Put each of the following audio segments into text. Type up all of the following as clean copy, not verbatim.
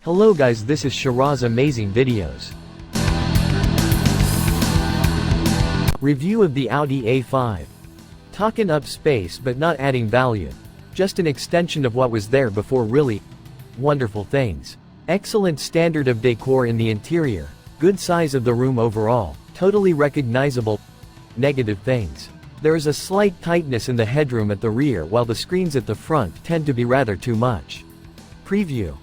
Hello guys, this is Shiraz Amazing Videos. Review of the Audi A5. Talking up space but not adding value. Just an extension of what was there before. Really wonderful things. Excellent standard of decor in the interior. Good size of the room overall. Totally recognizable. Negative things. There is a slight tightness in the headroom at the rear, while the screens at the front tend to be rather too much. Preview.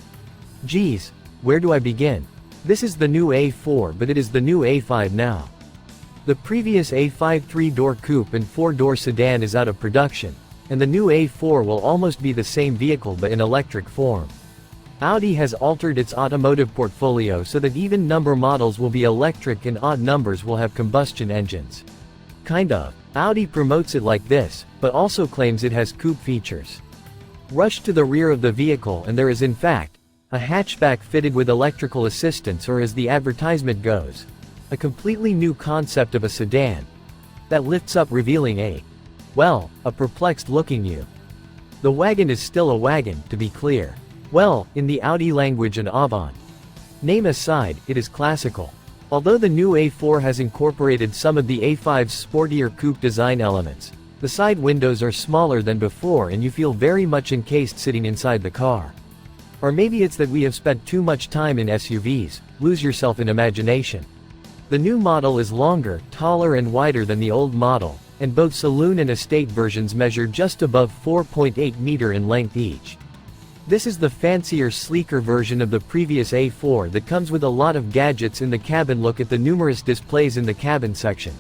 Geez, where do I begin? This is the new A4, but it is the new A5 now. The previous A5 3-door coupe and 4-door sedan is out of production, and the new A4 will almost be the same vehicle but in electric form. Audi has altered its automotive portfolio so that even number models will be electric and odd numbers will have combustion engines. Kind of. Audi promotes it like this, but also claims it has coupe features. Rush to the rear of the vehicle and there is in fact a hatchback fitted with electrical assistance, or as the advertisement goes, a completely new concept of a sedan that lifts up, revealing a perplexed looking you. The wagon is still a wagon, to be clear. Well, in the Audi language, an avant. Name aside, it is classical. Although the new A4 has incorporated some of the A5's sportier coupe design elements, the side windows are smaller than before and you feel very much encased sitting inside the car. Or maybe it's that we have spent too much time in SUVs, lose yourself in imagination. The new model is longer, taller and wider than the old model, and both saloon and estate versions measure just above 4.8 meters in length each. This is the fancier, sleeker version of the previous A4 that comes with a lot of gadgets in the cabin. Look at the numerous displays in the cabin section.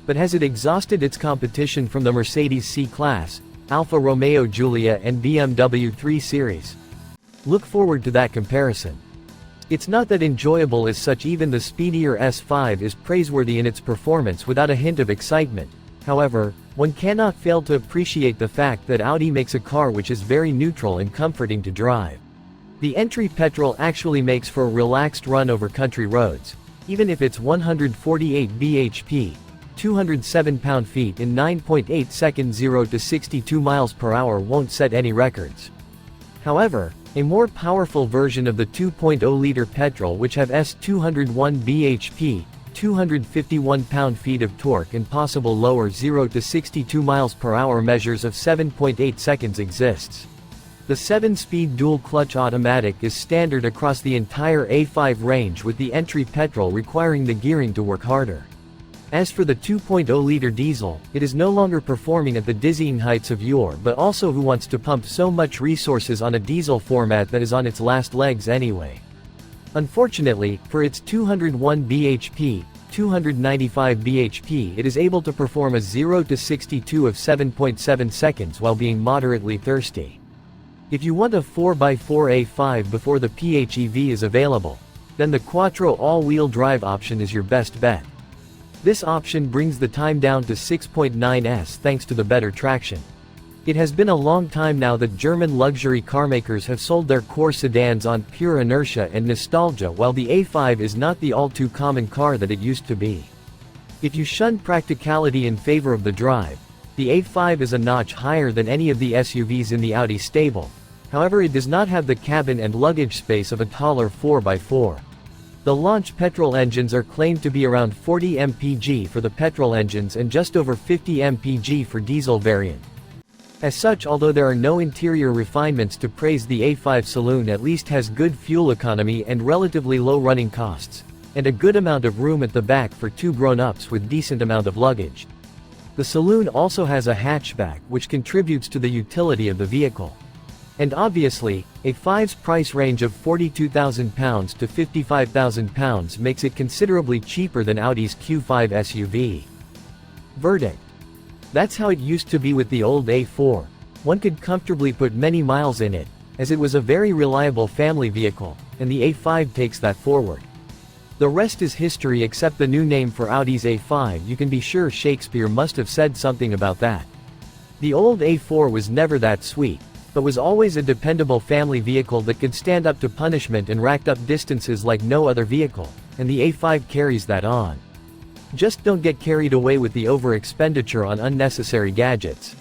But has it exhausted its competition from the Mercedes C-Class, Alfa Romeo Giulia and BMW 3 Series? Look forward to that comparison. It's not that enjoyable as such. Even the speedier S5 is praiseworthy in its performance without a hint of excitement. However, one cannot fail to appreciate the fact that Audi makes a car which is very neutral and comforting to drive. The entry petrol actually makes for a relaxed run over country roads, even if it's 148 bhp, 207 pound-feet in 9.8 seconds. 0 to 62 miles per hour won't set any records. However, a more powerful version of the 2.0-liter petrol, which have S201 bhp, 251 pound-feet of torque and possible lower 0 to 62 miles per hour measures of 7.8 seconds exists. The 7-speed dual-clutch automatic is standard across the entire A5 range, with the entry petrol requiring the gearing to work harder. As for the 2.0-liter diesel, it is no longer performing at the dizzying heights of yore, but also who wants to pump so much resources on a diesel format that is on its last legs anyway? Unfortunately, for its 201 bhp, 295 bhp, it is able to perform a 0 to 62 of 7.7 seconds while being moderately thirsty. If you want a 4x4 A5 before the PHEV is available, then the Quattro all-wheel drive option is your best bet. This option brings the time down to 6.9s thanks to the better traction. It has been a long time now that German luxury carmakers have sold their core sedans on pure inertia and nostalgia, while the A5 is not the all-too-common car that it used to be. If you shun practicality in favor of the drive, the A5 is a notch higher than any of the SUVs in the Audi stable. However, it does not have the cabin and luggage space of a taller 4x4. The launch petrol engines are claimed to be around 40 mpg for the petrol engines and just over 50 mpg for diesel variant. As such, although there are no interior refinements to praise, the A5 saloon at least has good fuel economy and relatively low running costs, and a good amount of room at the back for two grown-ups with decent amount of luggage. The saloon also has a hatchback, which contributes to the utility of the vehicle. And obviously, A5's price range of £42,000 to £55,000 makes it considerably cheaper than Audi's Q5 SUV. Verdict. That's how it used to be with the old A4. One could comfortably put many miles in it, as it was a very reliable family vehicle, and the A5 takes that forward. The rest is history, except the new name for Audi's A5. You can be sure Shakespeare must have said something about that. The old A4 was never that sweet, but was always a dependable family vehicle that could stand up to punishment and racked up distances like no other vehicle, and the A5 carries that on. Just don't get carried away with the over-expenditure on unnecessary gadgets.